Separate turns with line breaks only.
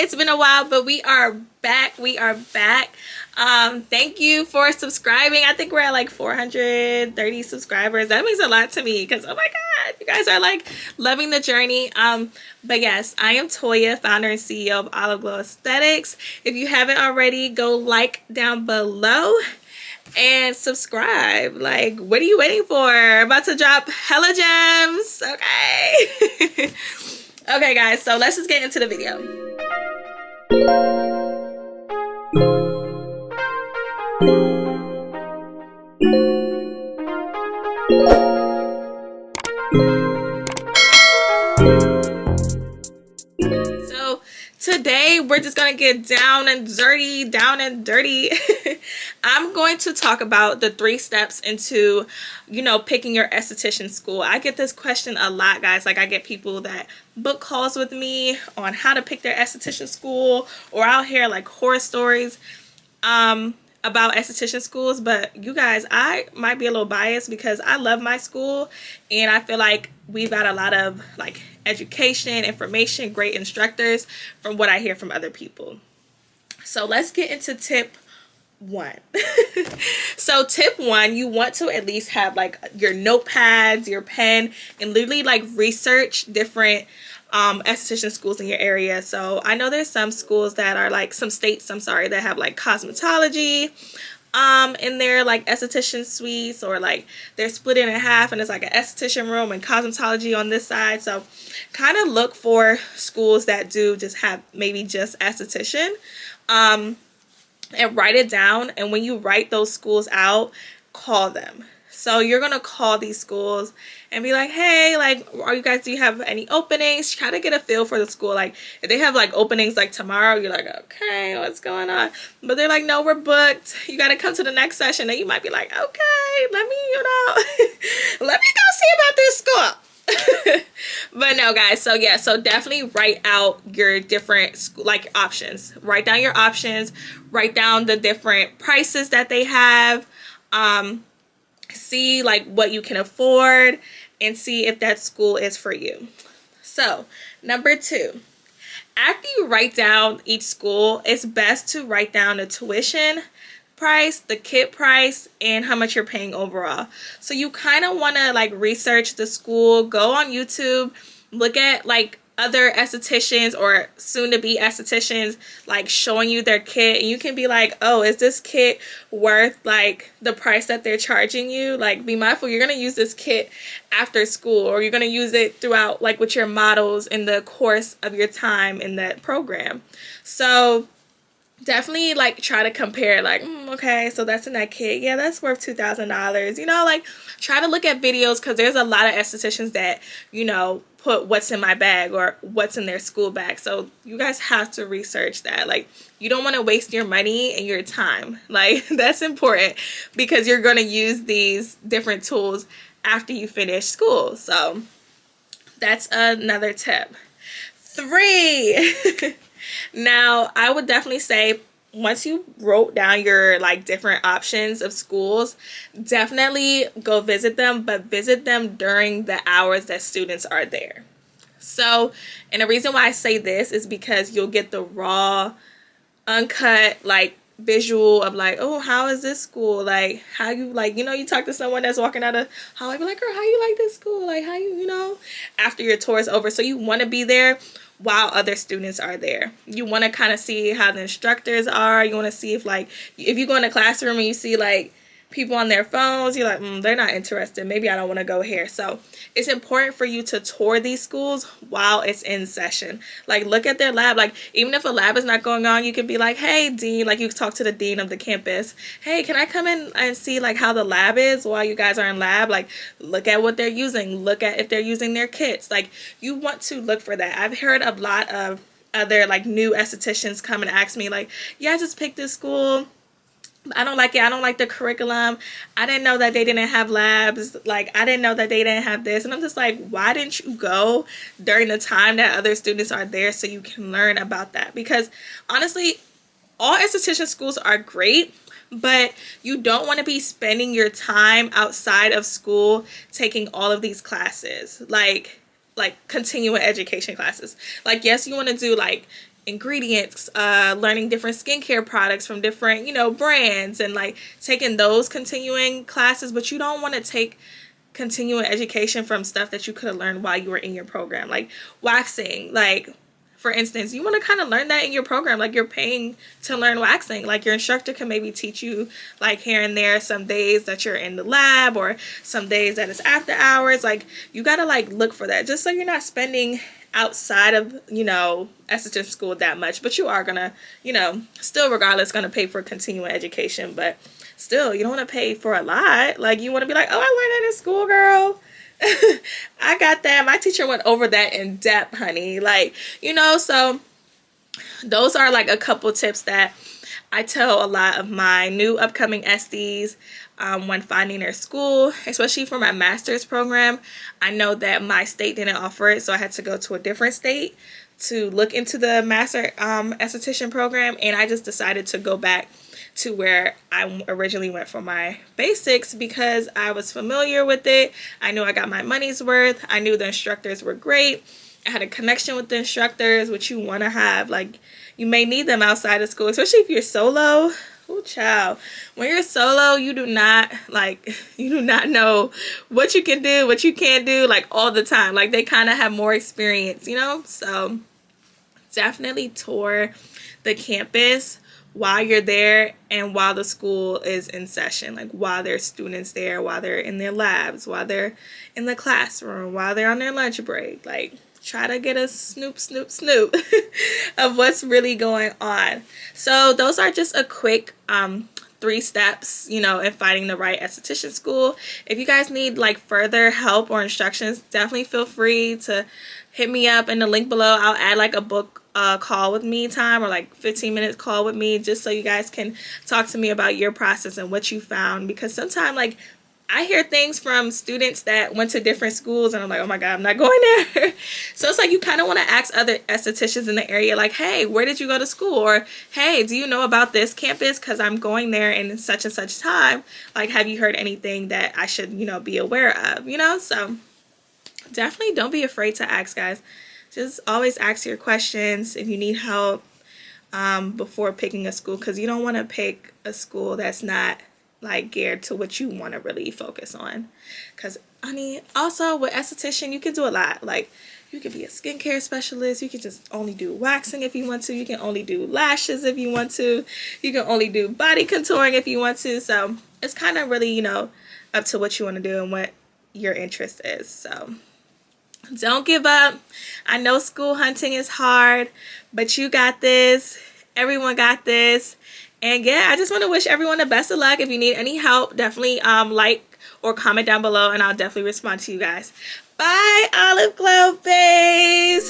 It's been a while, but we are back. Thank you for subscribing. I think we're at like 430 subscribers. That means a lot to me because, oh my God, you guys are like loving the journey. But yes, I am Toya, founder and CEO of Olive Glow Aesthetics. If you haven't already, go like down below and subscribe. Like, what are you waiting for? About to drop hella gems. Okay. Okay, guys, so let's just get into the video. So today we're just gonna get down and dirty. I'm going to talk about the 3 steps into, picking your esthetician school. I get this question a lot, guys. Like, I get people that book calls with me on how to pick their esthetician school, or I'll hear like horror stories about esthetician schools. But you guys, I might be a little biased because I love my school and I feel like we've got a lot of like education, information, great instructors from what I hear from other people. So let's get into tip 1. So tip 1, you want to at least have like your notepads, your pen, and literally like research different esthetician schools in your area. So I know there's some schools that are like, some states, that have like cosmetology in their like esthetician suites, or like they're split in half and it's like an esthetician room and cosmetology on this side. So kind of look for schools that do just have maybe just esthetician, and write it down. And when you write those schools out, call them. So you're going to call these schools and be like, hey, like, do you have any openings? Try to get a feel for the school. Like, if they have like openings like tomorrow, you're like, okay, what's going on? But they're like, no, we're booked. You got to come to the next session. And you might be like, okay, let me, let me go see about this school. But no, guys, so yeah, so definitely write out your different school, like, options. Write down your options. Write down the different prices that they have. See like what you can afford and see if that school is for you. So number 2, after you write down each school, it's best to write down the tuition price, the kit price, and how much you're paying overall. So you kind of want to like research the school, go on YouTube, look at like other estheticians or soon to be estheticians like showing you their kit, and you can be like, oh, is this kit worth like the price that they're charging you? Like, be mindful, you're going to use this kit after school, or you're going to use it throughout like with your models in the course of your time in that program. So definitely like try to compare, like, okay, so that's in that kit, yeah, that's worth $2,000. Like, try to look at videos, because there's a lot of estheticians that put what's in my bag or what's in their school bag. So you guys have to research that. Like, you don't want to waste your money and your time. Like, that's important, because you're going to use these different tools after you finish school. So that's another tip. 3. Now, I would definitely say, once you wrote down your like different options of schools, definitely go visit them, but visit them during the hours that students are there. So, and the reason why I say this is because you'll get the raw, uncut, like, visual of like, oh, how is this school? Like, how you like, you talk to someone that's walking out of hallway, be like, girl, how you like this school? Like, how you, after your tour is over. So you want to be there while other students are there. You want to kind of see how the instructors are. You want to see if like, if you go in a classroom and you see like people on their phones, you're like, they're not interested. Maybe I don't want to go here. So it's important for you to tour these schools while it's in session. Like, look at their lab. Like, even if a lab is not going on, you could be like, hey, dean, like, you talk to the dean of the campus. Hey, can I come in and see like how the lab is while you guys are in lab? Like, look at what they're using. Look at if they're using their kits. Like, you want to look for that. I've heard a lot of other like new estheticians come and ask me like, yeah, I just picked this school. I don't like it. I don't like the curriculum. I didn't know that they didn't have labs. Like, I didn't know that they didn't have this. And I'm just like, why didn't you go during the time that other students are there so you can learn about that? Because honestly, all esthetician schools are great, but you don't want to be spending your time outside of school taking all of these classes, like continuing education classes. Like, yes, you want to do like ingredients, learning different skincare products from different, brands, and like taking those continuing classes. But you don't want to take continuing education from stuff that you could have learned while you were in your program, like waxing. Like, for instance, you want to kind of learn that in your program. Like, you're paying to learn waxing. Like, your instructor can maybe teach you, like, here and there, some days that you're in the lab or some days that it's after hours. Like, you got to, like, look for that, just so you're not spending outside of, esthetician school that much. But you are going to, still regardless going to pay for continuing education. But still, you don't want to pay for a lot. Like, you want to be like, oh, I learned that in school, girl. I got that. My teacher went over that in depth, honey. Like, so those are like a couple tips that I tell a lot of my new upcoming SDs when finding their school, especially for my master's program. I know that my state didn't offer it, so I had to go to a different state to look into the master esthetician program, and I just decided to go back to where I originally went for my basics because I was familiar with it. I knew I got my money's worth. I knew the instructors were great. I had a connection with the instructors, which you want to have. Like, you may need them outside of school, especially if you're solo. Oh, child. When you're solo, you do not know what you can do, what you can't do, like, all the time. Like, they kind of have more experience, So definitely tour the campus while you're there and while the school is in session, like while there's students there, while they're in their labs, while they're in the classroom, while they're on their lunch break. Like, try to get a snoop of what's really going on. So those are just a quick 3 steps, in finding the right esthetician school. If you guys need like further help or instructions, definitely feel free to hit me up in the link below. I'll add like a book call with me time, or like 15-minute call with me, just so you guys can talk to me about your process and what you found. Because sometimes, like, I hear things from students that went to different schools and I'm like, oh my God, I'm not going there. So it's like you kind of want to ask other estheticians in the area, like, hey, where did you go to school? Or, hey, do you know about this campus? Because I'm going there in such and such time. Like, have you heard anything that I should, be aware of, So definitely don't be afraid to ask, guys. Just always ask your questions if you need help before picking a school, because you don't want to pick a school that's not like geared to what you want to really focus on. Because, also with esthetician, you can do a lot. Like, you could be a skincare specialist. You can just only do waxing if you want to. You can only do lashes if you want to. You can only do body contouring if you want to. So it's kind of really, up to what you want to do and what your interest is. So don't give up. I know school hunting is hard, but you got this. Everyone got this. And yeah, I just want to wish everyone the best of luck. If you need any help, definitely like or comment down below, and I'll definitely respond to you guys. Bye, Olive Glow Face.